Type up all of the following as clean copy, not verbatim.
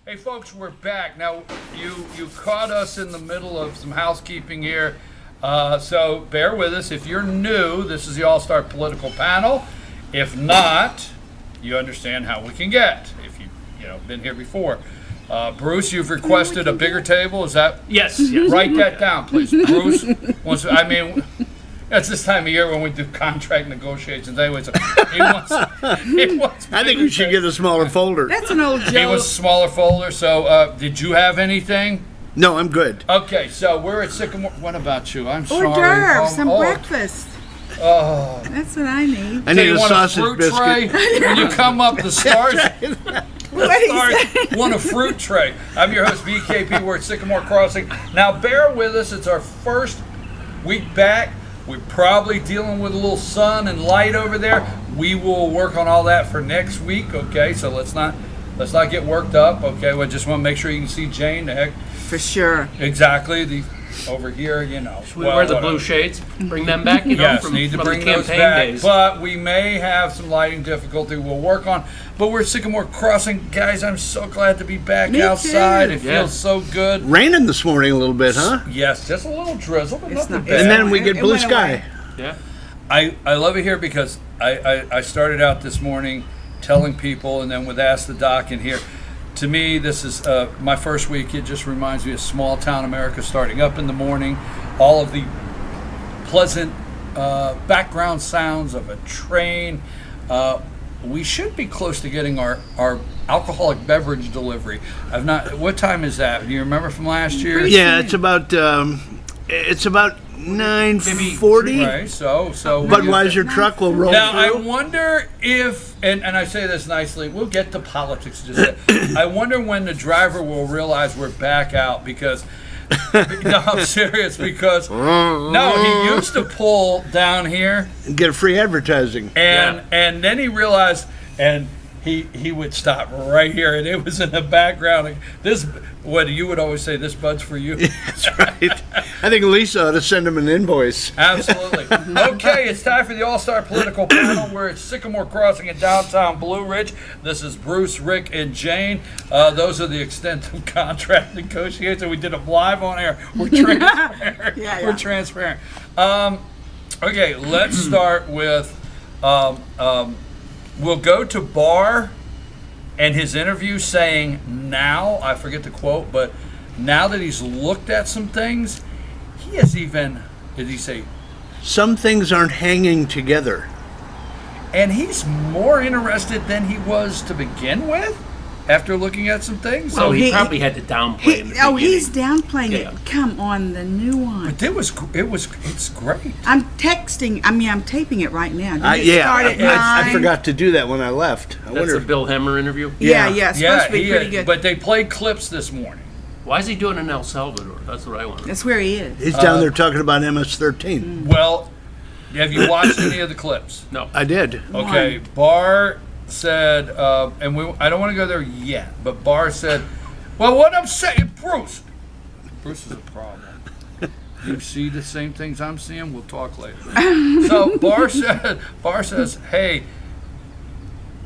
Hey folks, we're back. Now, you caught us in the middle of some housekeeping here, so bear with us. If you're new, this is the All-Star Political Panel. If not, you understand how we can get, if you've been here before. Bruce, you've requested a bigger table, is that? Yes. Write that down, please. Bruce wants, it's this time of year when we do contract negotiations anyway, so he wants I think we should get a smaller folder. That's an old He joke. wants a smaller folder, so did you have anything? No, I'm good. Okay, so we're at Sycamore. What about you? I'm Hors sorry. d'oeuvres, some breakfast. Oh. That's what I need. I need You a want sausage fruit biscuit. tray? When you come up, the stars. What do you say? Want a fruit tray. I'm your host, BKP. We're at Sycamore Crossing. Now, bear with us. It's our first week back. We're probably dealing with a little sun and light over there. We will work on all that for next week, okay? So let's not get worked up, okay? We just want to make sure you can see Jane. For sure. Exactly. Over here, We wear the blue shades. Bring them back, Yes, from, need to from bring the those campaign back. days. But we may have some lighting difficulty we'll work on. But we're at Sycamore Crossing. Guys, I'm so glad to be back Me outside. too. It feels so good. Raining this morning a little bit, huh? Yes, just a little drizzle, but It's nothing not- bad. And then we get It blue went sky. away. Yeah. I love it here because I started out this morning telling people, and then with Ask the Doc in here. To me, this is my first week. It just reminds me of small town America starting up in the morning. All of the pleasant background sounds of a train. We should be close to getting our alcoholic beverage delivery. What time is that? Do you remember from last year? Yeah, it's about 9:40. Right. So. Budweiser truck will roll Now, I through. wonder if, and I say this nicely, we'll get to politics in just a second. I wonder when the driver will realize we're back out because, no, I'm serious, because, no, he used to pull down here, Get a free advertising. and then he realized, and he would stop right here, and it was in the background. What you would always say, this bud's for you. That's right. I think Lisa ought to send him an invoice. Absolutely. Okay, it's time for the All-Star Political Panel. We're at Sycamore Crossing in downtown Blue Ridge. This is Bruce, Rick, and Jane. Those are the extent of contract negotiations. We did them live on air. We're transparent. Yeah. We're transparent. Okay, let's start with, we'll go to Barr and his interview saying now, I forget the quote, but now that he's looked at some things, he has even, did he say, Some things aren't hanging together. and he's more interested than he was to begin with after looking at some things? So he he- probably had to downplay in the beginning. He's downplaying Yeah. it. Come on, the new one. But it's great. I'm taping it right now. Didn't it Yeah, start at I 9? forgot to do that when I left. I That's wonder a Bill Hemmer interview. Yeah, Yeah. it's supposed to be pretty good. But they played clips this morning. Why is he doing it in El Salvador? That's what I want. That's where he is. he's down there talking about MS-13. Well, have you watched any of the clips? No. I did. Okay, Barr said, I don't want to go there yet, but Barr said, well, what I'm saying, Bruce is a problem. You see the same things I'm seeing? We'll talk later. So Barr says, hey,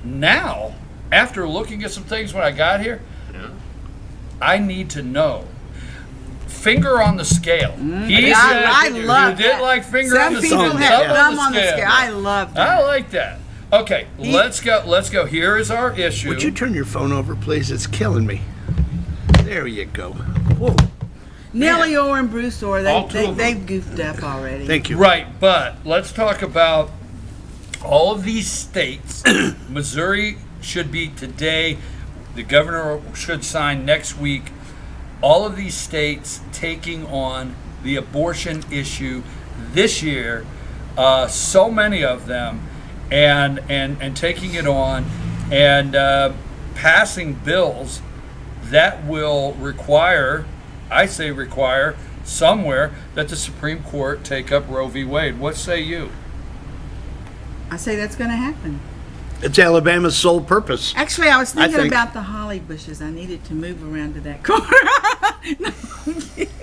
now, after looking at some things when I got here, I need to know. Finger on the scale. He said, I love you did that. like finger on Some the people scale. have Thumb thumb on the scale. I love that. I like that. Okay, let's go. Here is our issue. Would you turn your phone over, please? It's killing me. There you go. Whoa. Nellie Orr and Bruce Orr, All two of them. they've goofed up already. Thank you. Right, but let's talk about all of these states. Missouri should be today. The governor should sign next week. All of these states taking on the abortion issue this year, so many of them, and taking it on and passing bills that will require somewhere that the Supreme Court take up Roe v. Wade. What say you? I say that's going to happen. It's Alabama's sole purpose. Actually, I was thinking think- about the holly bushes. I needed to move around to that corner. No, I'm kidding.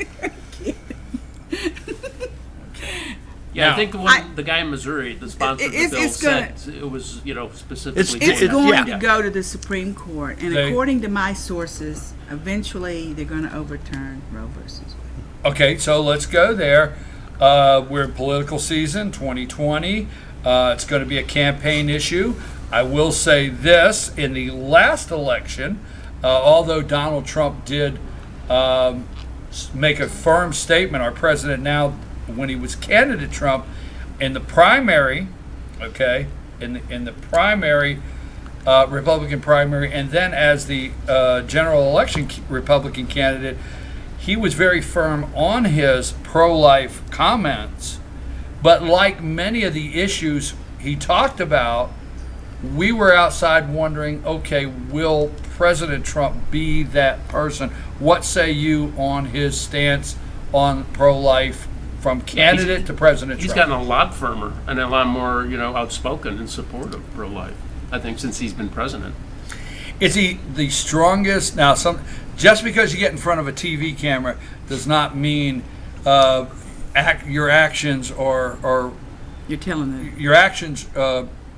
Yeah, Now- I think the guy in Missouri, the sponsor of the It's- bill, it's said it was, specifically. It's It's going yeah. to go to the Supreme Court, and They- according to my sources, eventually they're going to overturn Roe versus Wade. Okay, so let's go there. We're in political season, 2020. It's going to be a campaign issue. I will say this, in the last election, although Donald Trump did make a firm statement, our president now, when he was candidate Trump, in the primary, okay, in the primary, Republican primary, and then as the general election Republican candidate, he was very firm on his pro-life comments. But like many of the issues he talked about, we were outside wondering, okay, will President Trump be that person? What say you on his stance on pro-life from candidate to President He's Trump? gotten a lot firmer and a lot more, outspoken in support of pro-life, I think, since he's been president. Is he the strongest? Now, just because you get in front of a TV camera does not mean your actions or You're telling them. your actions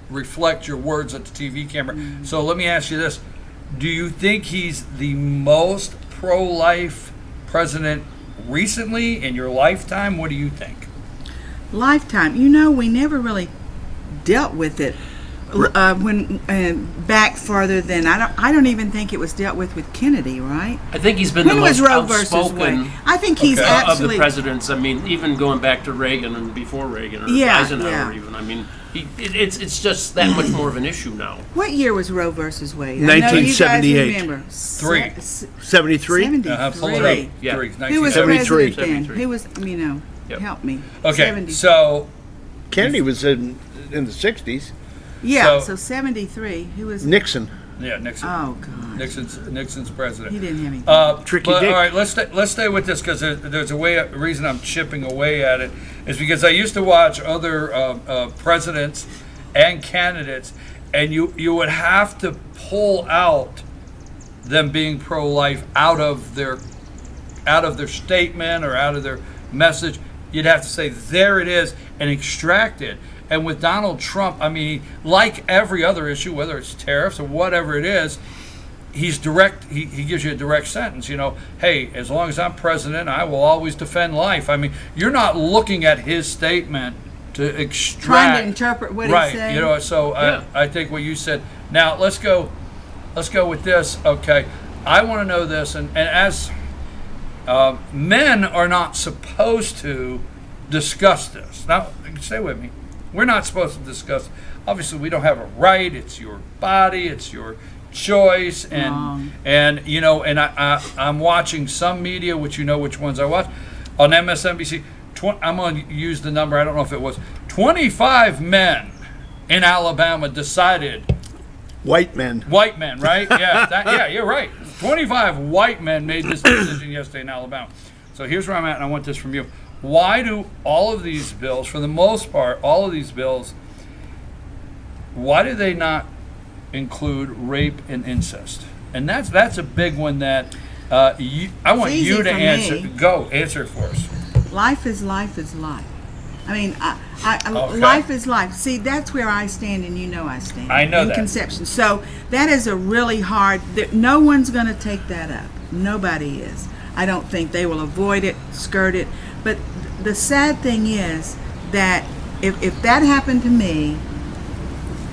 reflect your words at the TV camera. So let me ask you this. Do you think he's the most pro-life president recently in your lifetime? What do you think? Lifetime. We never really dealt with it when back farther than I don't even think it was dealt with Kennedy, right? I think he's been When the was most Roe versus outspoken Wade? I think he's Okay. of the actually. presidents. I mean, even going back to Reagan and before Reagan, or Yeah, Eisenhower yeah. even. I mean, it's just that much more of an issue now. What year was Roe versus Wade? I know you guys 1978. remember. 73? 73. Yeah. Who was 73. president then? 73. Who was, Yep. help me. Okay, 70. so Kennedy was in the 60s. Yeah, so- so 73. Who was? Nixon. yeah, Nixon. Oh, God. Nixon's president. He didn't have anything. Tricky But, Dick. all right, let's stay with this because there's a reason I'm chipping away at it is because I used to watch other presidents and candidates, and you would have to pull out them being pro-life out of their statement or out of their message. You'd have to say there it is and extract it. And with Donald Trump, I mean, like every other issue, whether it's tariffs or whatever it is, he's direct. He gives you a direct sentence. Hey, as long as I'm president, I will always defend life. I mean, you're not looking at his statement to extract. Trying to interpret what right. he said. So Yeah. I think what you said. Now let's go with this. Okay, I want to know this, and as men are not supposed to discuss this. Now, stay with me. We're not supposed to discuss. Obviously, we don't have a right. It's your body. It's your choice. And I'm watching some media, which which ones I watch, on MSNBC. I'm going to use the number. I don't know if it was 25 men in Alabama decided. White men. White men, right? Yeah, you're right. 25 white men made this decision yesterday in Alabama. So here's where I'm at, and I want this from you. Why do all of these bills, for the most part, all of these bills, why do they not include rape and incest? And that's a big one that I want It's you easy to for answer. me. Go, answer it for us. Life is life is life. I mean, Okay. life is life. See, that's where I stand, and I stand. I know in that. conception. So that is a really hard. No one's going to take that up. Nobody is. I don't think they will avoid it, skirt it. But the sad thing is that if that happened to me,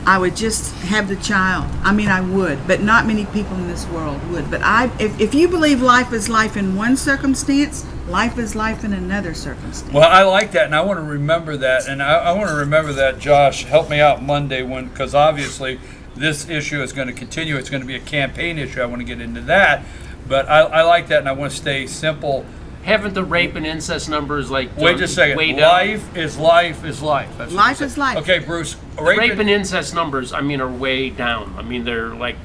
I would just have the child. I mean, I would, but not many people in this world would. But if you believe life is life in one circumstance, life is life in another circumstance. Well, I like that, and I want to remember that. And I want to remember that, Josh, help me out Monday because obviously this issue is going to continue. It's going to be a campaign issue. I want to get into that. But I like that, and I want to stay simple. Haven't the rape and incest numbers Wait just a second. way down? Life is life is life. That's what Life you is said. life. Okay, Bruce. Rape and incest numbers, I mean, are way down. I mean, they're like,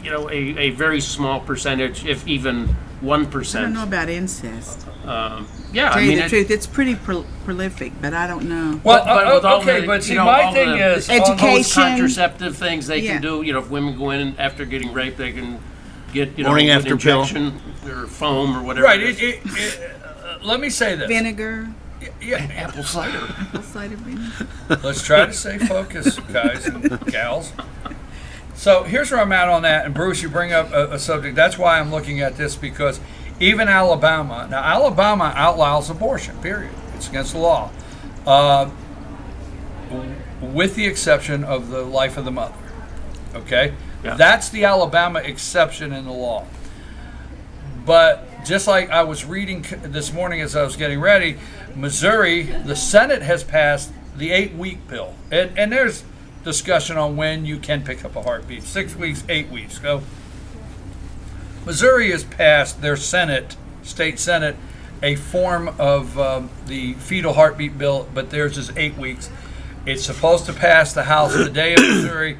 a very small percentage, if even 1%. I don't know about incest. Yeah, Tell I you mean, the truth, it's pretty prolific, but I don't know. Well, but with all okay, the, but see, you know, my all thing the is Education. contraceptive things they Yeah. can do. If women go in after getting raped, they can get Morning an after pill. injection or foam or whatever. right. it is. Let me say this. Vinegar. Yeah. Apple cider. Apple cider vinegar. Let's try to stay focused, guys and gals. So here's where I'm at on that. And Bruce, you bring up a subject. That's why I'm looking at this, because even Alabama, now Alabama outlaws abortion, period. It's against the law. With the exception of the life of the mother. Okay? Yeah. That's the Alabama exception in the law. But just like I was reading this morning as I was getting ready, Missouri, the Senate has passed the 8-week bill. And there's discussion on when you can pick up a heartbeat. 6 weeks, 8 weeks. Go. Missouri has passed their Senate, state Senate, a form of the fetal heartbeat bill, but theirs is 8 weeks. It's supposed to pass the House today in Missouri,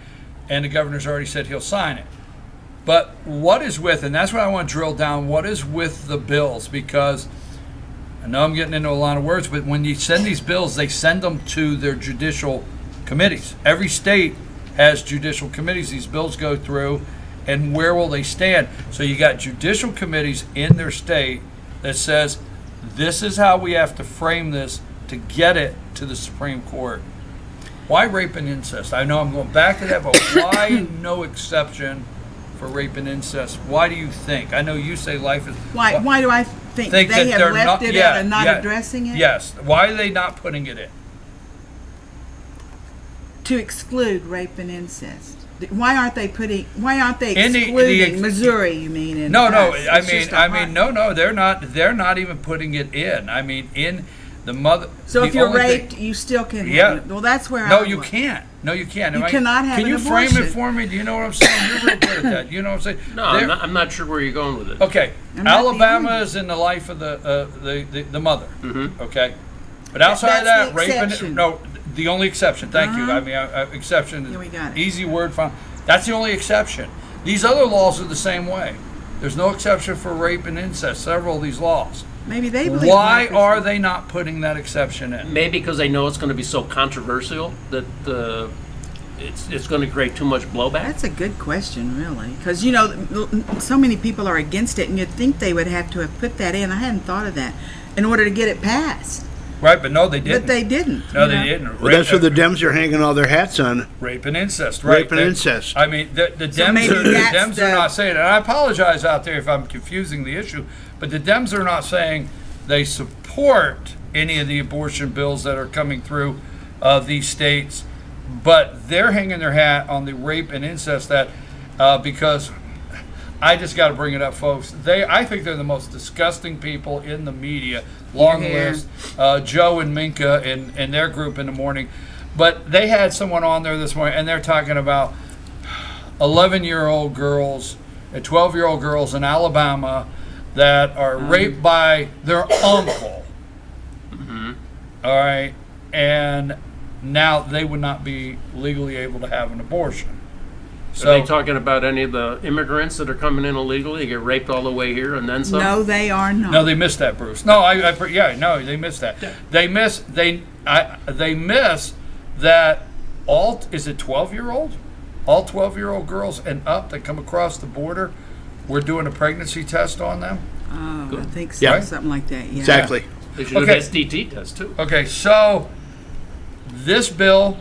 and the governor's already said he'll sign it. But what is with, and that's what I want to drill down, what is with the bills? Because I know I'm getting into a lot of words, but when you send these bills, they send them to their judicial committees. Every state has judicial committees. These bills go through, and where will they stand? So you got judicial committees in their state that says, this is how we have to frame this to get it to the Supreme Court. Why rape and incest? I know I'm going back to that, but why no exception for rape and incest? Why do you think? I know you say life is... Why do I think that they have they're left it out and not addressing it? Yes. Why are they not putting it in? To exclude rape and incest. Why aren't they In excluding Missouri? You mean? In No. us? I It's just mean, a no. They're not. They're not even putting it in. I mean, in the mother. So the if you're only raped, thing- you still can have Yeah. it. Well, that's where No, I you was. can't. No, you can't. You cannot have Can an you frame it abortion. for me? Do you know what I'm saying? You're real good at that. You know what I'm saying? No, I'm not sure where you're going with it. Okay, I'm not the Alabama only- is in the life of the mother. Mm-hmm. Okay, but outside That's of the that, rape and exception. no, the only exception. Thank you. Uh-huh. I mean, exception. Yeah, we got it. Easy word found. That's the only exception. These other laws are the same way. There's no exception for rape and incest. Several of these laws. Maybe they believe. Why rape is- are they not putting that exception in? Maybe because they know it's going to be so controversial that it's going to create too much blowback. That's a good question, really, because so many people are against it, and you'd think they would have to have put that in. I hadn't thought of that in order to get it passed, Right, but no, they didn't. but they didn't. No, you they know? didn't. Well, that's what the Dems are hanging all their hats on. Rape and incest, right? Rape and incest. I mean, the Dems, maybe the that's Dems are the- not saying it. And I apologize out there if I'm confusing the issue, but the Dems are not saying they support any of the abortion bills that are coming through these states, but they're hanging their hat on the rape and incest because I just got to bring it up, folks. I think they're the most disgusting people in the media. Long Here. list. Joe and Minka and their group in the morning. But they had someone on there this morning, and they're talking about 11-year-old girls and 12-year-old girls in Alabama that are raped by their uncle. Mm-hmm. All right. And now they would not be legally able to have an abortion. Are they talking about any of the immigrants that are coming in illegally, get raped all the way here and then some? No, they are not. No, they missed that, Bruce. No, they missed that. They miss that is it 12-year-old? All 12-year-old girls and up that come across the border, we're doing a pregnancy test on them. Oh, I think so. Yeah. Something like that. Yeah. Exactly. They should do Okay. an STT test too. Okay, so this bill,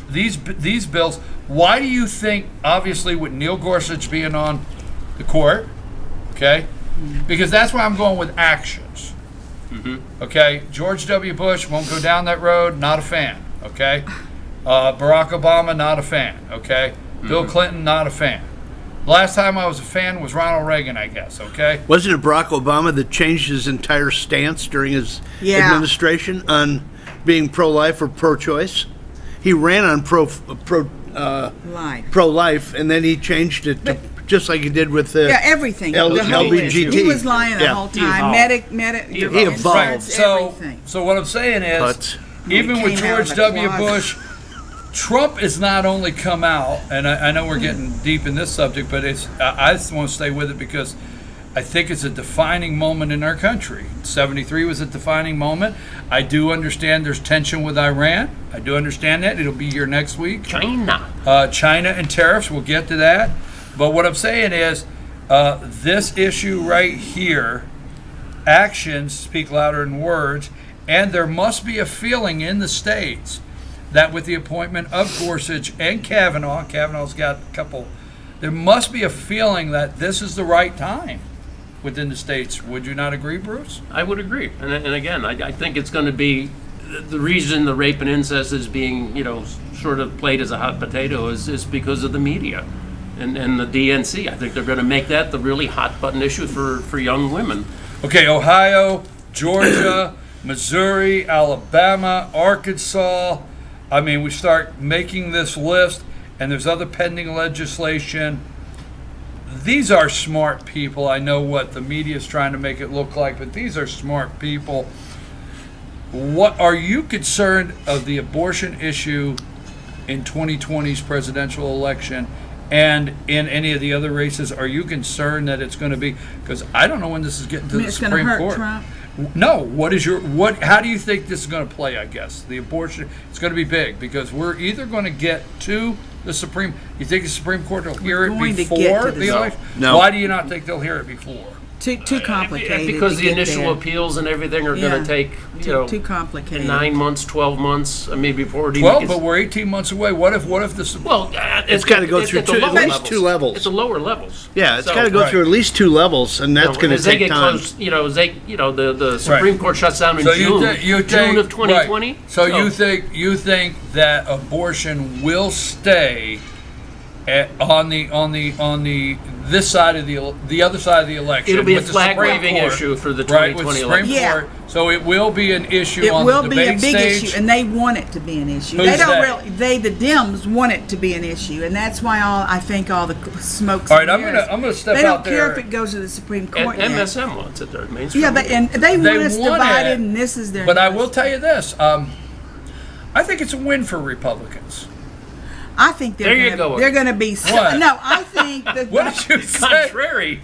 these bills, why do you think, obviously with Neil Gorsuch being on the court, okay, because that's why I'm going with actions. Mm-hmm. Okay, George W. Bush won't go down that road, not a fan, okay? Barack Obama, not a fan, okay? Bill Clinton, not a fan. Last time I was a fan was Ronald Reagan, I guess, okay? Wasn't it Barack Obama that changed his entire stance during his Yeah. administration on being pro-life or pro-choice? He ran on Life. pro-life, and then he changed it to, just like he did with Yeah, everything. L- The whole LBGT. issue. He was lying the Yeah. whole He time. evolved. He evolved. Everything. So what I'm saying is, But even He with came out George of the W. closet. Bush, Trump has not only come out, and I know we're getting deep in this subject, but I just want to stay with it because I think it's a defining moment in our country. 73 was a defining moment. I do understand there's tension with Iran. I do understand that. It'll be here next week. China. China and tariffs, we'll get to that. But what I'm saying is, this issue right here, actions speak louder than words, And there must be a feeling in the states that with the appointment of Gorsuch and Kavanaugh's got a couple, there must be a feeling that this is the right time within the states. Would you not agree, Bruce? I would agree. And again, I think it's going to be the reason the rape and incest is being, sort of played as a hot potato is because of the media and the DNC. I think they're going to make that the really hot button issue for young women. Okay, Ohio, Georgia, Missouri, Alabama, Arkansas. I mean, we start making this list, and there's other pending legislation. These are smart people. I know what the media is trying to make it look like, but these are smart people. What are you concerned of the abortion issue in 2020's presidential election and in any of the other races? Are you concerned that it's going to be, because I don't know when this is getting to the It's Supreme going to hurt Court. Trump. No, how do you think this is going to play? I guess the abortion, it's going to be big because we're either going to get to the Supreme. You think the Supreme Court will hear it going to get before to the the- election? No. Why do you not think they'll hear it before? Too complicated. Because to the get initial there. appeals and everything are Yeah. going to take, Too complicated. 9 months, 12 months, maybe before it even 12, gets- but we're 18 months away. What if this? Well, It's gotta go through at the two- at lower least two levels. It's the lower levels. Yeah, it's So- got to go Right. through at least 2 levels, and that's going to as they take get time. close, the Supreme Court shuts down in So June, you think, June of 2020. Right. So you think that abortion will stay on the this side of the other side of the election? It'll be a with the Supreme flag-waving Court, issue for the right, with 2020 the election. Supreme Yeah. Court. So it will be an issue It on will the be a debate big stage. issue, and they want it to be an issue. Who's They don't they? really. The Dems want it to be an issue, and that's why I think all the smoke. All right, I'm gonna step They don't out care there. if it goes to the Supreme Court. And yet. MSM wants it there, mainstream. Yeah, and they want us want divided, it, and this is their. But I newest. will tell you this: I think it's a win for Republicans. I think There you they're go. gonna, they're going to be. What? No, I think that. What did you say? Contrary.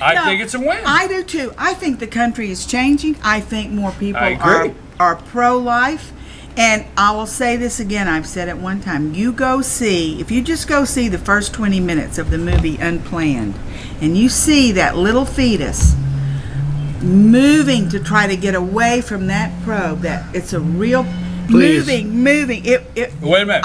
I No, think it's a win. I do too. I think the country is changing. I think more people I agree. are pro-life. And I will say this again, I've said it one time. If you just go see the first 20 minutes of the movie Unplanned, and you see that little fetus moving to try to get away from that probe, that it's a real Please. moving. It Wait a minute.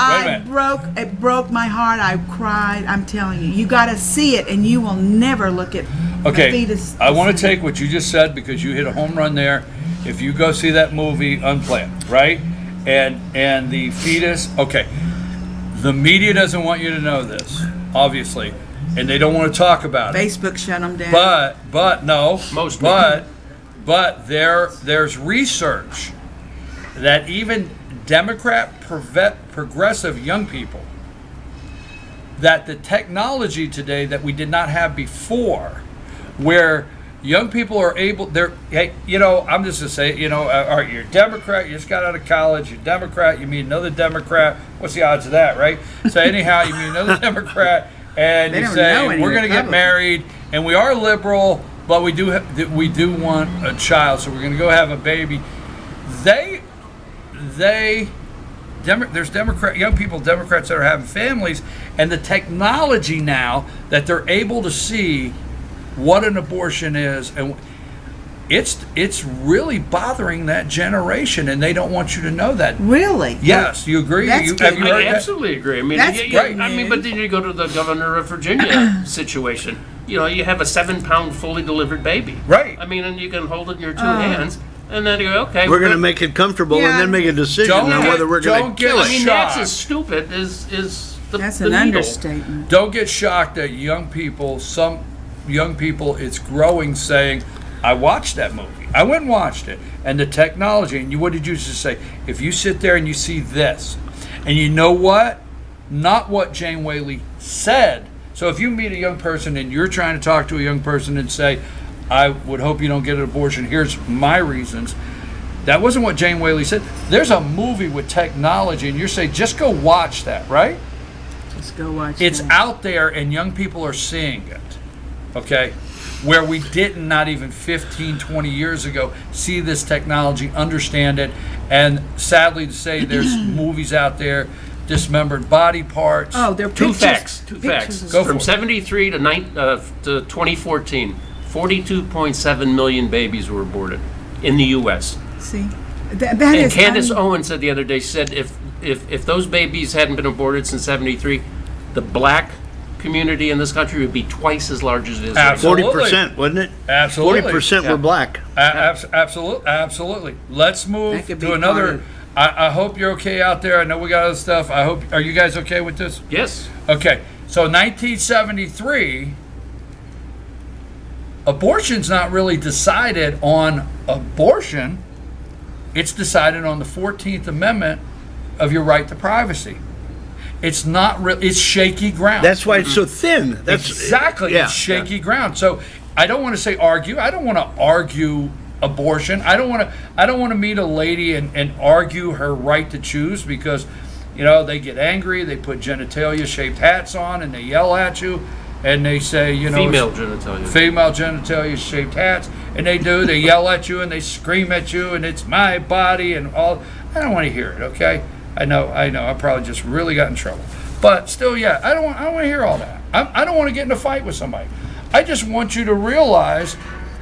It broke my heart. I cried. I'm telling you. You got to see it, and you will never look at the Okay, fetus. I want to take what you just said because you hit a home run there. If you go see that movie Unplanned, right? And the fetus, okay. The media doesn't want you to know this, obviously, and they don't want to talk about it. Facebook shut them down. But no, Most but there's research that even Democrat progressive young people, that the technology today that we did not have before, where young people are able, hey, I'm just gonna say, all right, you're a Democrat, you just got out of college, you're a Democrat, you meet another Democrat, what's the odds of that, right? So anyhow, you meet another Democrat, and They you don't say, know any we're gonna get Republicans. married, and we are liberal, but we do want a child, so we're gonna go have a baby. There's young people, Democrats that are having families, and the technology now that they're able to see what an abortion is, and it's really bothering that generation, and they don't want you to know that. Really? Yes, you agree? That's Have good you I heard that? absolutely agree. I mean, That's good I mean, news. but then you go to the governor of Virginia situation. You have a 7-pound fully delivered baby. Right. I mean, and you can hold it in your two hands, and then you go, okay. We're going to make it comfortable Yeah. and then make a decision Don't on get- whether we're going don't to get kill I it. mean, shocked. that's as stupid as the That's the an needle. understatement. Don't get shocked that some young people, it's growing, saying, I watched that movie. I went and watched it. And the technology, and what did you just say? If you sit there and you see this, and you know what? Not what Jane Whaley said. So if you meet a young person and you're trying to talk to a young person and say, I would hope you don't get an abortion, here's my reasons. That wasn't what Jane Whaley said. There's a movie with technology, and you're saying, just go watch that, right? Let's go watch It's that. out there, and young people are seeing it, okay? Where we didn't, not even 15, 20 years ago, see this technology, understand it, and sadly to say, there's movies out there, dismembered body parts. Oh, they're Two pictures. facts. Pictures of- Go for From it. 73 to 2014, 42.7 million babies were aborted in the U.S. See? That And is Candace Owens said the other day, said if those babies hadn't been aborted since '73, the black community in this country would be twice as large as it is right now. Absolutely. 40%, wasn't it? Absolutely. 40% Yeah. were black. Absolutely. Let's That move could be to part another. of- I hope you're okay out there. I know we got other stuff. Are you guys okay with this? Yes. Okay. So 1973, abortion's not really decided on abortion. It's decided on the 14th Amendment of your right to privacy. It's not real. It's shaky ground. That's why it's so thin. That's Exactly. Yeah. It's shaky ground. So I don't want to say argue. I don't want to argue abortion. I don't want to meet a lady and argue her right to choose because, they get angry, they put genitalia shaped hats on and they yell at you and they say, Female genitalia. female genitalia shaped hats, and they yell at you and they scream at you and it's my body and all. I don't want to hear it, okay? I know, I probably just really got in trouble. But still, yeah, I don't want to hear all that. I don't want to get in a fight with somebody. I just want you to realize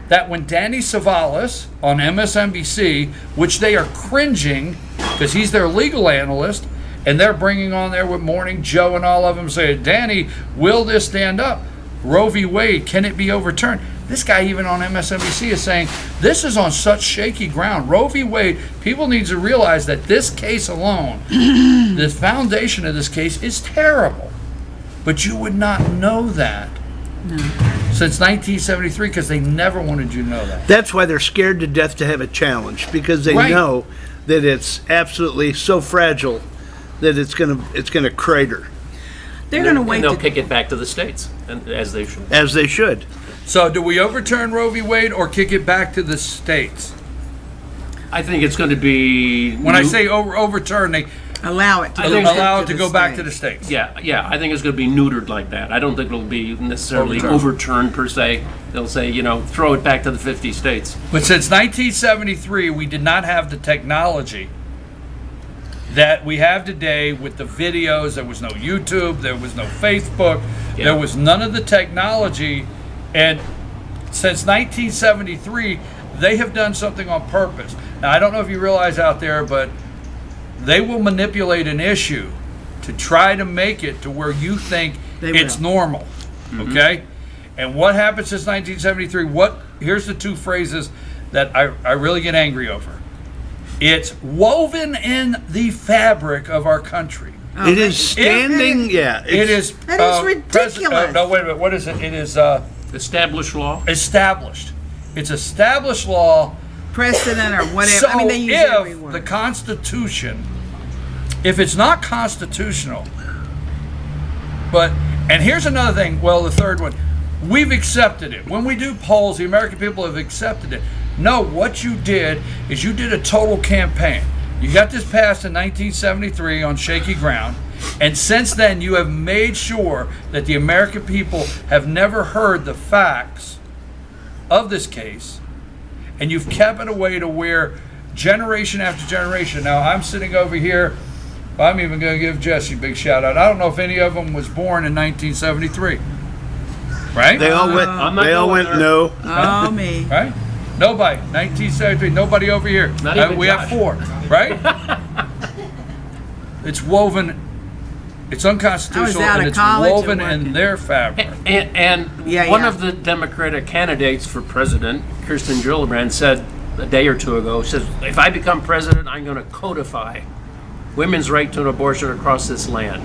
that when Danny Savalas on MSNBC, which they are cringing because he's their legal analyst, and they're bringing on there with Morning Joe and all of them saying, Danny, will this stand up? Roe v. Wade, can it be overturned? This guy even on MSNBC is saying, this is on such shaky ground. Roe v. Wade, people need to realize that this case alone, the foundation of this case is terrible. But you would not know that since 1973 because they never wanted you to know that. That's why they're scared to death to have a challenge because they Right. know that it's absolutely so fragile that it's gonna crater, They're going to wait. And they'll to- kick it back to the states, and as they should. as they should. So do we overturn Roe v. Wade or kick it back to the states? I think it's going to be. When I say overturn, they allow it to I go think- back allow it to the go back to state. the states. Yeah, I think it's going to be neutered like that. I don't think it'll be necessarily overturned per se. They'll say, throw it back to the 50 states. But since 1973, we did not have the technology that we have today with the videos. There was no YouTube, there was no Facebook, Yeah. there was none of the technology. And since 1973, they have done something on purpose. Now, I don't know if you realize out there, but they will manipulate an issue to try to make it to where you think They it's will. normal. Okay? And what happened since 1973? Here's the two phrases that I really get angry over. It's woven in the fabric of our country. Oh, It is standing. It is. That is ridiculous. No, wait a minute. What is it? It is Established law. established. It's established law. precedent or whatever. So I mean, they use every if word. the Constitution, if it's not constitutional, and here's another thing. Well, the third one, we've accepted it. When we do polls, the American people have accepted it. No, what you did is you did a total campaign. You got this passed in 1973 on shaky ground, and since then you have made sure that the American people have never heard the facts of this case, and you've kept it away to where generation after generation. Now I'm sitting over here. I'm even going to give Jesse a big shout out. I don't know if any of them was born in 1973, right? They all went. I'm not They all going went there. no. Oh, me. Right? Nobody. 1973. Nobody over here. Not even We have Josh. 4, right? It's woven. It's unconstitutional, out and of it's college and woven in working. their fabric. And Yeah, one yeah. of the Democratic candidates for president, Kirsten Gillibrand, said a day or two ago, says, if I become president, I'm going to codify women's right to an abortion across this land.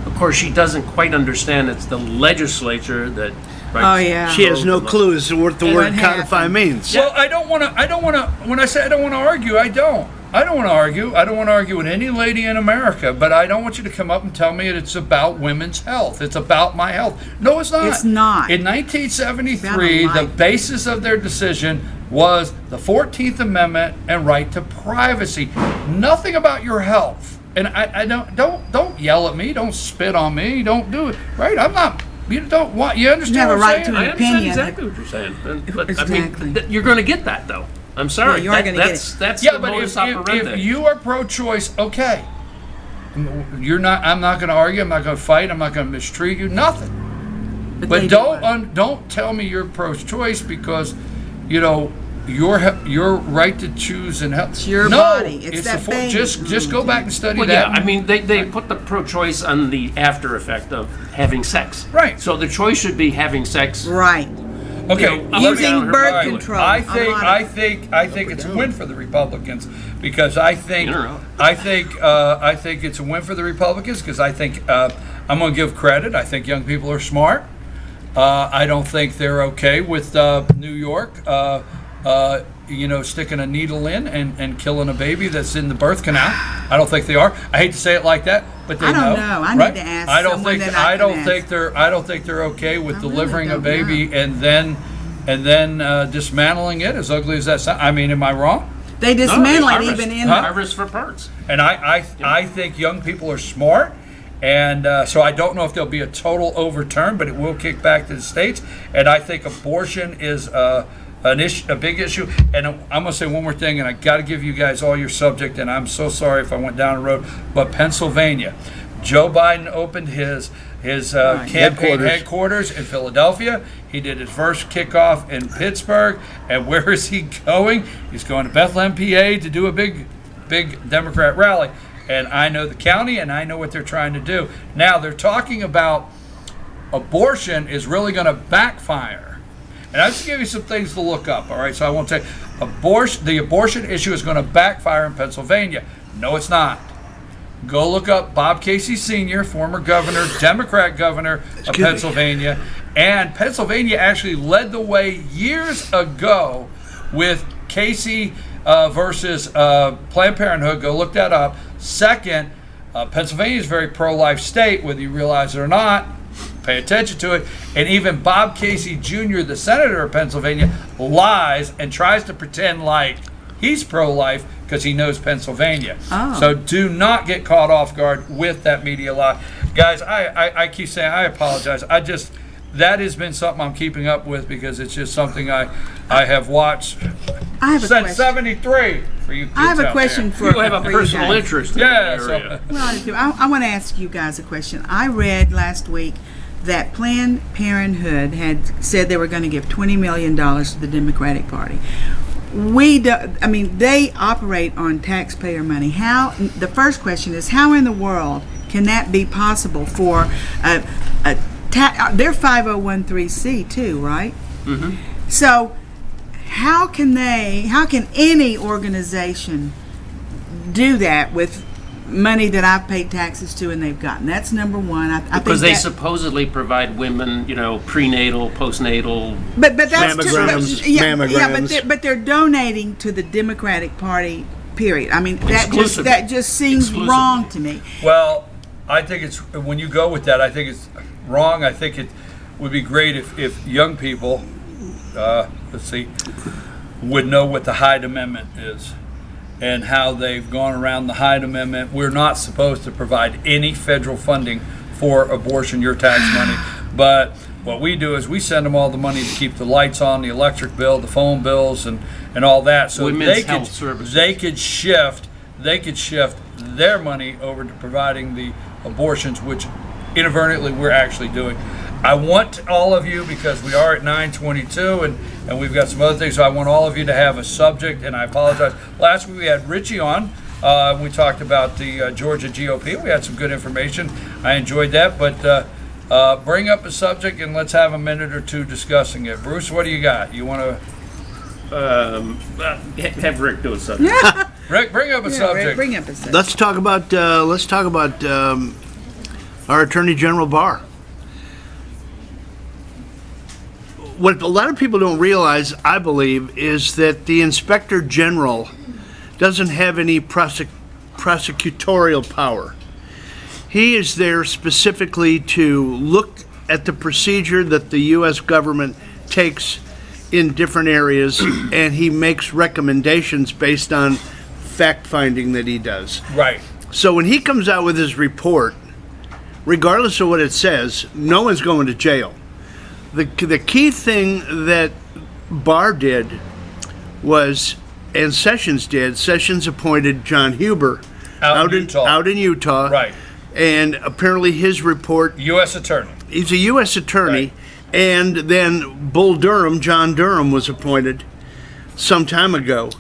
Of course, she doesn't quite understand it's the legislature that. Oh, yeah. She has no clue as to what the And word what codify happened? means. Well, I don't want to. When I say I don't want to argue, I don't want to argue. I don't want to argue with any lady in America. But I don't want you to come up and tell me it's about women's health. It's about my health. No, it's not. It's not. In 1973, It's about the a life. basis of their decision was the 14th Amendment and right to privacy. Nothing about your health. And I don't yell at me. Don't spit on me. Don't do it. Right? I'm not. You don't want. You understand You have a what I'm right saying? to I an understand opinion. exactly what you're saying. But Exactly. I mean, you're going to get that, though. I'm sorry. Yeah, you are gonna get it. That's Yeah, the but modus if operandi. you are pro-choice, okay. You're not. I'm not going to argue. I'm not going to fight. I'm not going to mistreat you. Nothing. they But do don't it. don't tell me you're pro-choice because, your right to choose and help. It's your no, body. It's that the baby. just go back and study Well, that. yeah, I mean, they put the pro-choice on the after effect of having sex. Right. So the choice should be having sex. Right. Okay, You know, Using her birth body. control. I A think lot I of- think it's a win for the Republicans because I think Interrupt. I think it's a win for the Republicans because I think I'm going to give credit. I think young people are smart. I don't think they're okay with New York. Sticking a needle in and killing a baby that's in the birth canal. I don't think they are. I hate to say it like that, but they I don't know. know. I right? need to ask I don't someone think that I I can don't ask. think they're I don't think they're okay with I really delivering a don't baby know. and then dismantling it. As ugly as that sounds. I mean, am I wrong? They No, dismantle it harvest- even in harvest for parts. And I think young people are smart, and so I don't know if there'll be a total overturn, but it will kick back to the states. And I think abortion is a big issue. And I'm gonna say one more thing, and I got to give you guys all your subject. And I'm so sorry if I went down the road, but Pennsylvania, Joe Biden opened his campaign headquarters in Philadelphia. He did his first kickoff in Pittsburgh. And where is he going? He's going to Bethlehem, PA, to do a big Democrat rally. And I know the county, and I know what they're trying to do. Now they're talking about abortion is really going to backfire. And I'll just give you some things to look up. All right, so I won't say the abortion issue is going to backfire in Pennsylvania. No, it's not. Go look up Bob Casey Sr., former governor, Democrat governor of Pennsylvania. And Pennsylvania actually led the way years ago with Casey versus Planned Parenthood. Go look that up. Second, Pennsylvania is a very pro-life state, whether you realize it or not. Pay attention to it. And even Bob Casey Jr., the senator of Pennsylvania, lies and tries to pretend like he's pro-life because he knows Pennsylvania. Oh. So do not get caught off guard with that media lie. Guys, I keep saying I apologize. That has been something I'm keeping up with because it's just something I have watched I have a since question. 73 for you kids I have a out question there. for You have a for you personal guys. interest in Yeah, the so- area. Well, I do. I want to ask you guys a question. I read last week that Planned Parenthood had said they were going to give $20 million to the Democratic Party. They operate on taxpayer money. The first question is, how in the world can that be possible for they're 501(c) too, right? Mm-hmm. So how can any organization do that with money that I've paid taxes to and they've gotten? That's number one. I Because think they supposedly provide women, prenatal, postnatal. but that's Mammograms, mammograms. but they're donating to the Democratic Party. Period. I mean, Exclusively. that just seems Exclusively. wrong to me. Well, I think it's when you go with that, I think it's wrong. I think it would be great if young people, would know what the Hyde Amendment is and how they've gone around the Hyde Amendment. We're not supposed to provide any federal funding for abortion, your tax money. But what we do is we send them all the money to keep the lights on, the electric bill, the phone bills, and all that. So Women's health services. they could shift their money over to providing the abortions, which inadvertently we're actually doing. I want all of you, because we are at 9:22 and we've got some other things, so I want all of you to have a subject, and I apologize. Last week we had Richie on. We talked about the Georgia GOP. We had some good information. I enjoyed that, but bring up a subject and let's have a minute or two discussing it. Bruce, what do you got? You want to... Have Rick do a subject. Rick, bring up a subject. Bring up a second. Let's talk about our Attorney General Barr. What a lot of people don't realize, I believe, is that the Inspector General doesn't have any prosecutorial power. He is there specifically to look at the procedure that the U.S. government takes in different areas, and he makes recommendations based on fact-finding that he does. Right. So when he comes out with his report, regardless of what it says, no one's going to jail. The key thing that Barr did was, and Sessions did, Sessions appointed John Huber Out in Utah. Right. And apparently his report, U.S. Attorney. he's a U.S. attorney, Right. and then John Durham was appointed some time ago.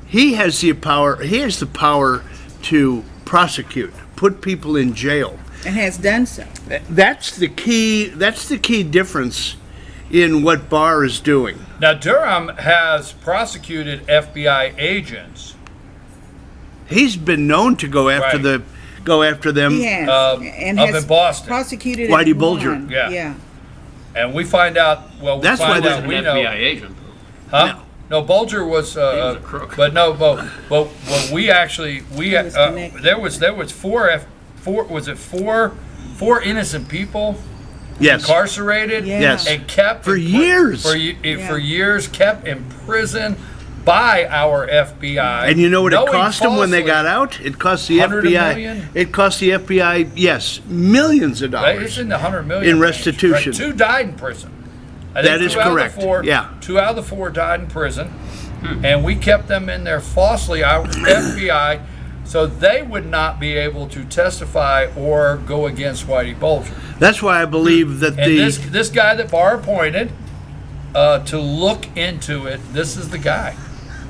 He has the power. He has the power to prosecute, put people in jail. And has done so. That's the key. That's the key difference in what Barr is doing. Now, Durham has prosecuted FBI agents. He's been known to go after Right. them. He has. And up has in Boston. prosecuted Whitey and Bulger. won. Yeah. Yeah. And we find out, That's why find there's out, An we FBI know. agent. Huh? No, Bulger was, a crook. but no, but we actually, was connected. there was four innocent people Yes. incarcerated Yeah. Yes. and kept For years. for years, kept in prison by our FBI. And you know what it knowing cost them when they falsely- got out? It cost the 100 FBI. million? It cost the FBI, yes, millions of Right, dollars. it's in the 100 million In range, restitution. right? 2 died in prison. I That think is 2 out of the correct. 4 Yeah. 2 out of the 4 died in prison, and we kept them in there falsely, our FBI, so they would not be able to testify or go against Whitey Bulger. That's why I believe that And the this guy that Barr appointed to look into it, this is the guy.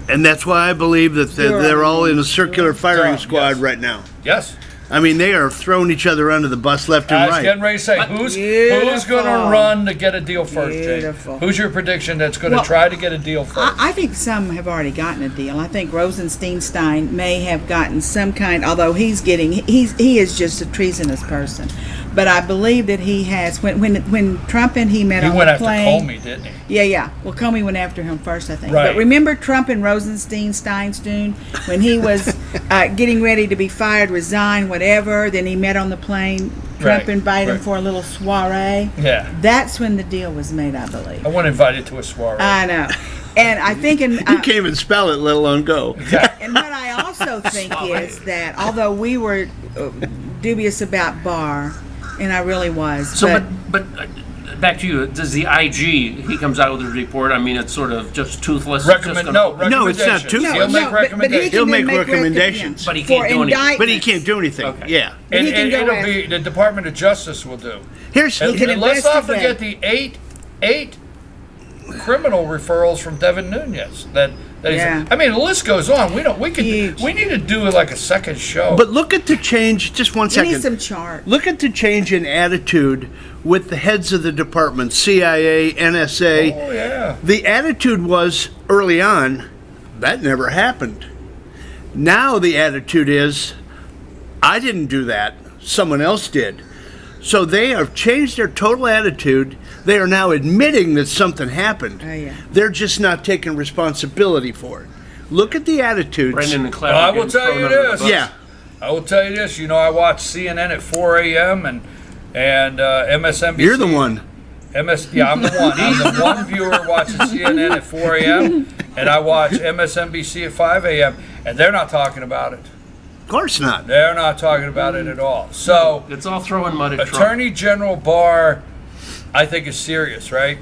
and that's why I believe that they're all in a circular firing Durham, squad yes. right now. Yes. I mean, they are throwing each other under the bus left I and was right. getting ready to say, who's going to Beautiful. run to get a deal first, Jake? Beautiful. Who's your prediction that's going to Well, try to get a deal first? I think some have already gotten a deal. I think Rosenstein may have gotten some kind, although he is just a treasonous person. But I believe that he has. When Trump and he met He on went the after plane. Comey, didn't he? Yeah. Well, Comey went after him first, I think. Right. But remember Trump and Steinstein, when he was getting ready to be fired, resign, whatever. Then he met on the plane. Trump Right, invited him right. for a little soiree. Yeah. That's when the deal was made, I believe. I wasn't invited to a soiree. I know. And I think You can't even spell it, let alone go. And what I also think is that although we were dubious about Barr, and I really was, So, but back to you. Does the IG? He comes out with a report. I mean, it's sort of just toothless. It's just gonna- No, it's not recommendations. too- He'll make but he recommendations. can He'll then make recommendations. But he for can't do anything. indictments. But he can't do anything. Okay. Yeah. And, He can and go it'll after- be the Department of Justice will do. Here's And, can and let's not investigate. forget the eight criminal referrals from Devin Nunes. That he's, Yeah. I mean, the list goes on. We Huge. need to do like a second show. But look at the change. Just one We second. need some chart. Look at the change in attitude with the heads of the department, CIA, NSA. oh yeah, The attitude was early on, that never happened. Now the attitude is, I didn't do that, someone else did. So they have changed their total attitude. They are now admitting that something happened. Oh, yeah. They're just not taking responsibility for it. Look at the attitudes. Brendan and Clara. Well, I will getting tell thrown you under the this. bus. Yeah. I will tell you this. You know, I watch CNN at 4 a.m. and MSNBC. You're the one. Yeah, I'm the one. I'm the one viewer watching CNN at 4 a.m. and I watch MSNBC at 5 a.m. and they're not talking about it. Of course not. They're not talking about it at all. So, It's all throwing mud at Trump. Attorney General Barr, I think, is serious, right?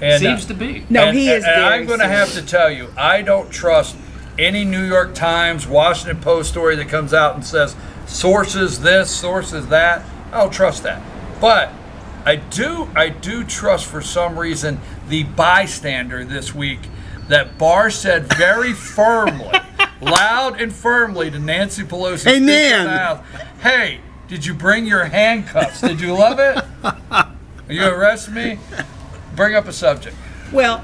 And, Seems to be. No, and, he is and very I'm going to have to tell you, I don't trust any New York Times, Washington Post story that comes out and says sources this, sources that. I don't trust that. But I do trust for some reason the bystander this week that Barr said very firmly, loud and firmly to Nancy Pelosi. Hey, Speaker of the Nan. House, hey, did you bring your handcuffs? Did you love it? Are you arrest me? Bring up a subject. Well,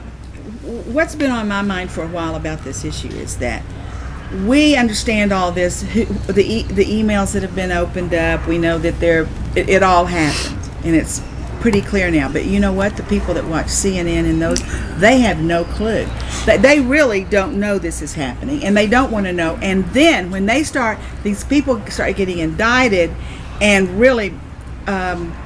what's been on my mind for a while about this issue is that we understand all this, the emails that have been opened up. We know that it all happened, and it's pretty clear now. But you know what? The people that watch CNN and those, they have no clue. They really don't know this is happening, and they don't want to know. And then when these people start getting indicted and really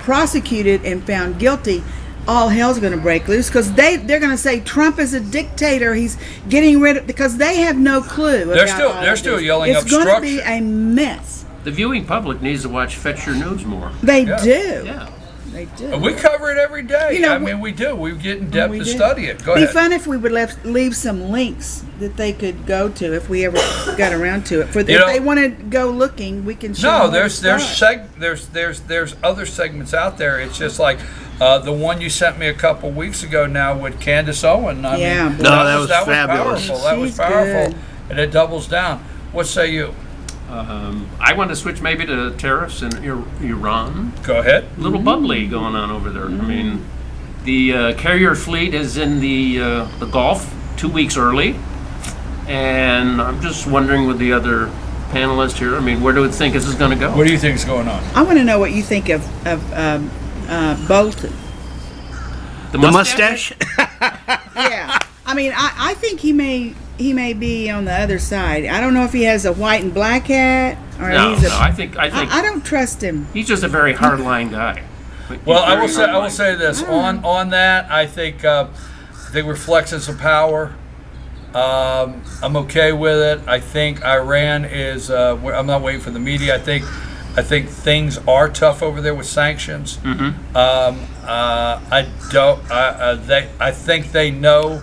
prosecuted and found guilty, all hell's going to break loose because they're going to say Trump is a dictator. He's getting rid of, because they have no clue. They're still yelling it's obstruction. going to be a mess. The viewing public needs to watch Fetch Your News more. They Yeah. do. Yeah. They do. We cover it every day. You know, I mean, we do. We get in depth We to do. study it. Go It'd be ahead. fun if we would leave some links that they could go to if we ever got around to it. If they want to go looking, we can show No, them where to there's start. there's other segments out there. It's just like The one you sent me a couple weeks ago now with Candace Owen. I Yeah, mean, boy. No, that was fabulous. Powerful. That was She's powerful. good. And it doubles down. What say you? I want to switch maybe to tariffs in Iran. Go ahead. A little bubbly going on over there. I mean, the carrier fleet is in the Gulf 2 weeks early, and I'm just wondering with the other panelists here. I mean, where do we think this is going to go? What do you think is going on? I want to know what you think of Bolton. The mustache? Yeah, I mean, I think he may be on the other side. I don't know if he has a white and black hat or No, he's a. no, I think I don't trust him. he's just a very hardline guy. Well, He's I will very say hardline. this on that. I think we're flexing some power. I'm okay with it. I think Iran is. I'm not waiting for the media. I think things are tough over there with sanctions. I don't. I think they know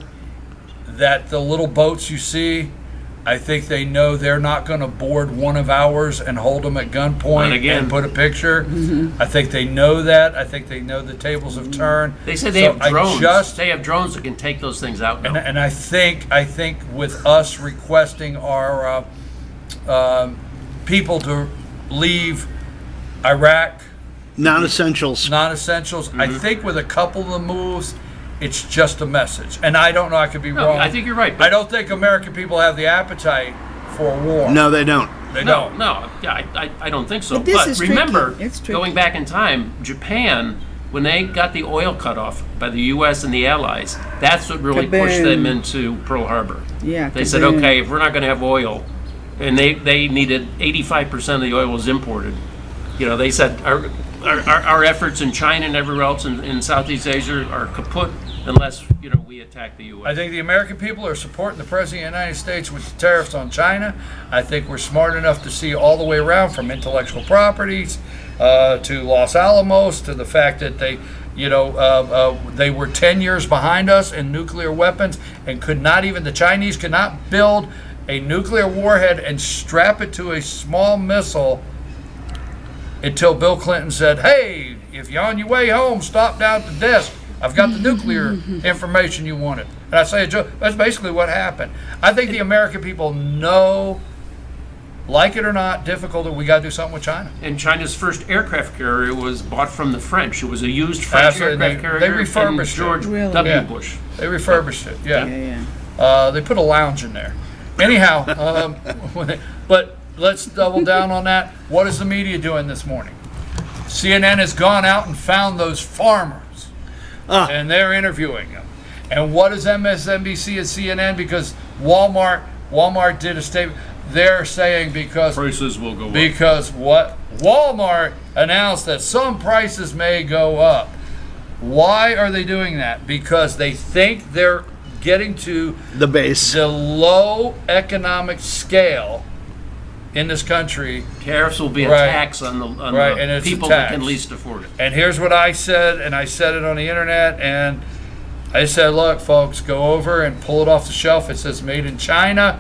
that the little boats you see. I think they know they're not going to board one of ours and hold them at gunpoint Not again. and put a picture. I think they know that. I think they know the tables have turned. They say they So have drones. I just, They have drones that can take those things out now. and I think with us requesting our people to leave Iraq, Non-essentials. non-essentials, I think with a couple of the moves, it's just a message. And I don't know, I could be No, wrong. I think you're right. I don't think American people have the appetite for war. No, they don't. They No, don't. no, yeah, I don't think so. But this is remember, tricky. It's tricky. going back in time, Japan, when they got the oil cut off by the U.S. and the Allies, that's what really pushed Kaboom. them into Pearl Harbor. Yeah, They said, kaboom. okay, if we're not going to have oil, and they needed 85% of the oil was imported. You know, they said our efforts in China and everywhere else in Southeast Asia are kaput unless we attack the U.S. I think the American people are supporting the President of the United States with the tariffs on China. I think we're smart enough to see all the way around from intellectual properties to Los Alamos to the fact that they were 10 years behind us in nuclear weapons and the Chinese could not build a nuclear warhead and strap it to a small missile until Bill Clinton said, hey, if you're on your way home, stop down at the desk. I've got the nuclear information you wanted. And I say, that's basically what happened. I think the American people know, like it or not, difficult that we got to do something with China. And China's first aircraft carrier was bought from the French. It was a used French Absolutely. aircraft carrier. They refurbished and George it. Really? W. Yeah. Bush. They refurbished it, yeah. Yeah. They put a lounge in there. Anyhow, but let's double down on that. What is the media doing this morning? CNN has gone out and found those farmers, and they're interviewing them. And what is MSNBC and CNN? Because Walmart did a statement. They're saying because Prices will go up. because what Walmart announced that some prices may go up. Why are they doing that? Because they think they're getting to The base. the low economic scale in this country. Tariffs will be a Right. tax on the Right, and it's a people that tax. can least afford it. And here's what I said, and I said it on the internet, and I said, look, folks, go over and pull it off the shelf. It says made in China.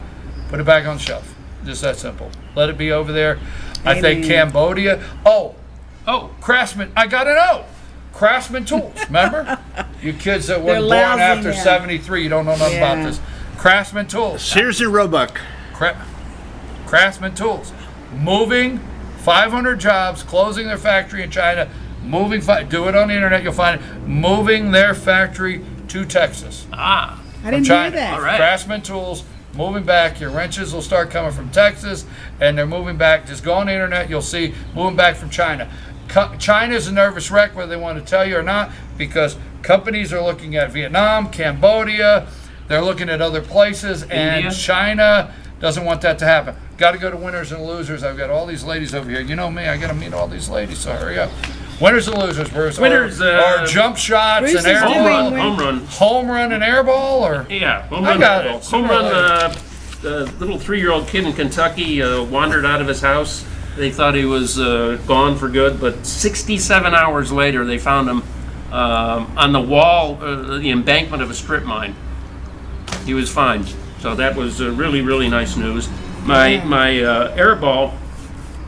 Put it back on the shelf. Just that simple. Let it be over there. I think Amen. Cambodia. Oh, Craftsman. I got to know. Craftsman Tools. Remember? You kids that were They're born lousy after now. 73, you don't know nothing about Yeah. this. Craftsman Tools. Sears and Roebuck. Craftsman Tools. Moving 500 jobs, closing their factory in China, do it on the internet, you'll find it, moving their factory to Texas. Ah, I didn't China. hear that. All right. Craftsman Tools, moving back. Your wrenches will start coming from Texas, and they're moving back. Just go on the internet, you'll see moving back from China. China's a nervous wreck, whether they want to tell you or not, because companies are looking at Vietnam, Cambodia, they're looking at other places, and India. China doesn't want that to happen. Got to go to winners and losers. I've got all these ladies over here. You know me, I got to meet all these ladies, so hurry up. Winners and losers, Bruce. Winners, or jump shots Bruce and is air doing ball. home run. Home run and air ball, or Yeah, home I run. got it. Home run. The little 3-year-old kid in Kentucky wandered out of his house. They thought he was gone for good, but 67 hours later, they found him on the wall, the embankment of a strip mine. He was fine. So that was really, really nice news. My air ball,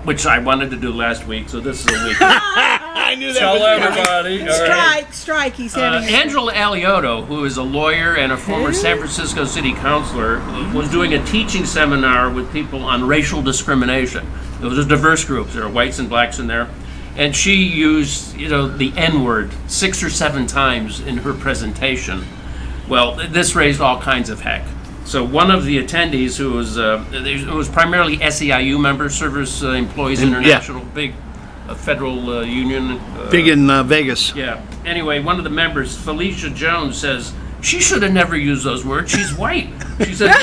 which I wanted to do last week, so this is a week. I knew that Tell was coming. everybody. All right. Strike. He's having. Angela Alioto, who is a lawyer and a former San Francisco city councilor, was doing a teaching seminar with people on racial discrimination. It was a diverse group. There are whites and blacks in there. And she used, the N-word 6 or 7 times in her presentation. Well, this raised all kinds of heck. So one of the attendees, who was it was primarily SEIU members, Service Employees International, big federal union. Big in Vegas. Yeah. Anyway, one of the members, Felicia Jones, says she should have never used those words. She's white. She said,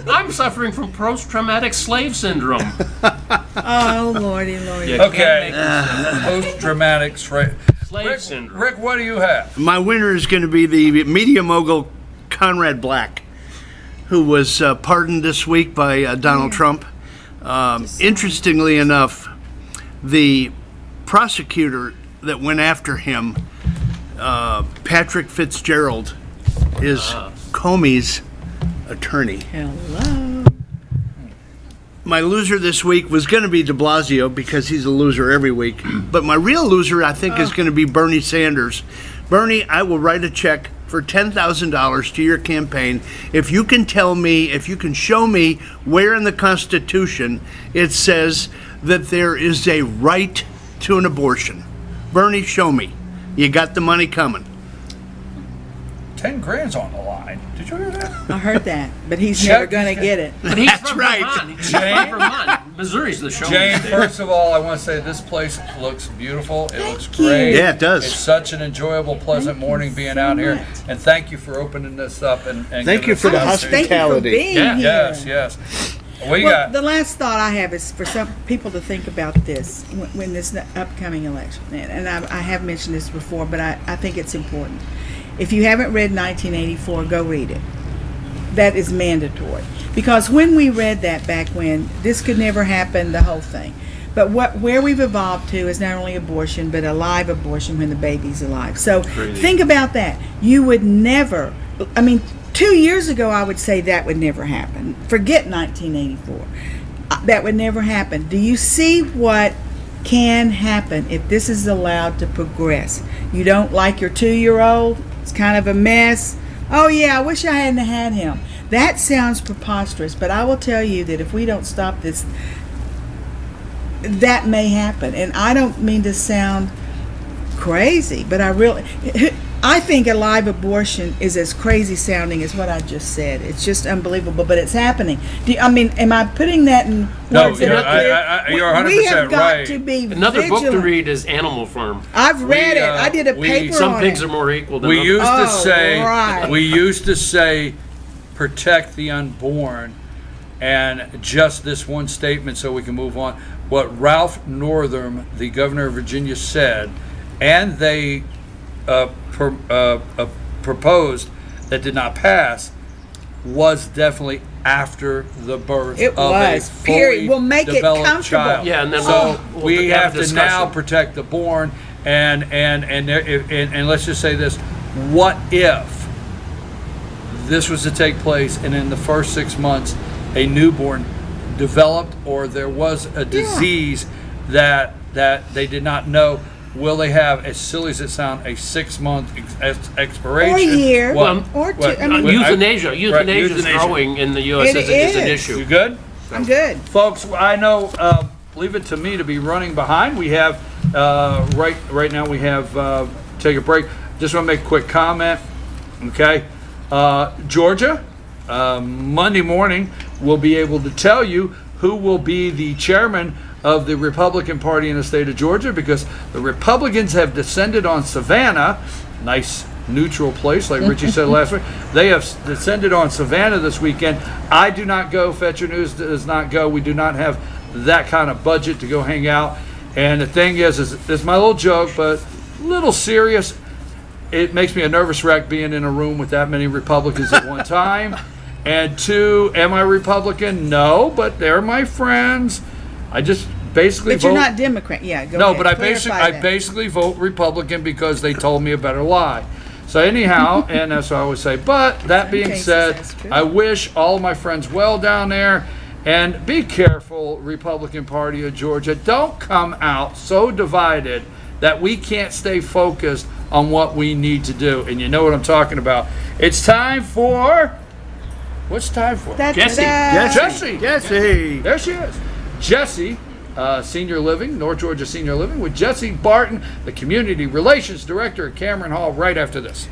"I'm suffering from post-traumatic slave syndrome." Oh, Lordy. Yeah, Okay. Post-traumatic slave syndrome. Rick, what do you have? My winner is going to be the media mogul Conrad Black, who was pardoned this week by Donald Trump. Interestingly enough, the prosecutor that went after him, Patrick Fitzgerald, is Comey's attorney. Hello. My loser this week was going to be de Blasio because he's a loser every week. But my real loser, I think, is going to be Bernie Sanders. Bernie, I will write a check for $10,000 to your campaign if you can show me where in the Constitution it says that there is a right to an abortion. Bernie, show me. You got the money coming. 10 grand's on the line. Did you hear that? I heard that, but he's Check never going to get it. But he's That's from right. Vermont. He's from Vermont. Missouri's the show. Jane, first of all, I want to say this place looks beautiful. It looks you. great. Yeah, it does. It's such an enjoyable, pleasant morning being out here. much. And thank you for opening this up. And Thank giving you us for the an opportunity. Thank you for hospitality. being Yeah. here. Yes. We Well, got. the last thought I have is for some people to think about this when this upcoming election, and I have mentioned this before, but I think it's important. If you haven't read 1984, go read it. That is mandatory. Because when we read that back when, this could never happen, the whole thing. But where we've evolved to is not only abortion, but a live abortion when the baby's alive. So think about that. You would never, 2 years ago I would say that would never happen. Forget 1984. That would never happen. Do you see what can happen if this is allowed to progress? You don't like your 2-year-old? It's kind of a mess. Oh yeah, I wish I hadn't had him. That sounds preposterous, but I will tell you that if we don't stop this, that may happen. And I don't mean to sound crazy, but I think a live abortion is as crazy sounding as what I just said. It's just unbelievable, but it's happening. Am I putting that in No, words that are clear? you're 100% We have got right. to be Another book to vigilant. read is Animal Farm. I've read it. We, I did a paper Some on pigs it. are more equal than We others. used to Oh, say, right. protect the unborn, and just this one statement so we can move on. What Ralph Northam, the governor of Virginia, said, and they proposed that did not pass, was definitely after the birth It of was, a period. fully We'll make it developed comfortable. child. Yeah, and then so we'll we have have a to now discussion. protect the born, and let's just say this: what if this was to take place, and in the first 6 months, a newborn developed, or there was a disease that they did not know? Will they have, as silly as it sounds, a 6-month expiration? Or a year. What? Or two. What? I mean, Euthanasia. Euthanasia is euthanasia. growing in the U.S. It is an is. issue. You good? I'm good. Folks, I know, leave it to me to be running behind. We have, right now we have, take a break. Just want to make a quick comment, okay? Georgia, Monday morning, we'll be able to tell you who will be the chairman of the Republican Party in the state of Georgia, because the Republicans have descended on Savannah, nice neutral place, like Richie said last week. They have descended on Savannah this weekend. I do not go. Fetcher News does not go. We do not have that kind of budget to go hang out. And the thing is it's my little joke, but a little serious. It makes me a nervous wreck being in a room with that many Republicans at one time. And 2, am I Republican? No, but they're my friends. I just basically But vote. you're not Democrat. Yeah, go No, ahead. but I Clarify that. basically vote Republican because they told me a better lie. So anyhow, and that's what I always say. But that being cases, said, that's true. I wish all of my friends well down there, And be careful, Republican Party of Georgia. Don't come out so divided that we can't stay focused on what we need to do. And you know what I'm talking about. It's time for... What's time for? Jesse. Jesse. Jesse. There she is. Jesse, Senior Living, North Georgia Senior Living, with Jesse Barton, the Community Relations Director at Cameron Hall, right after this.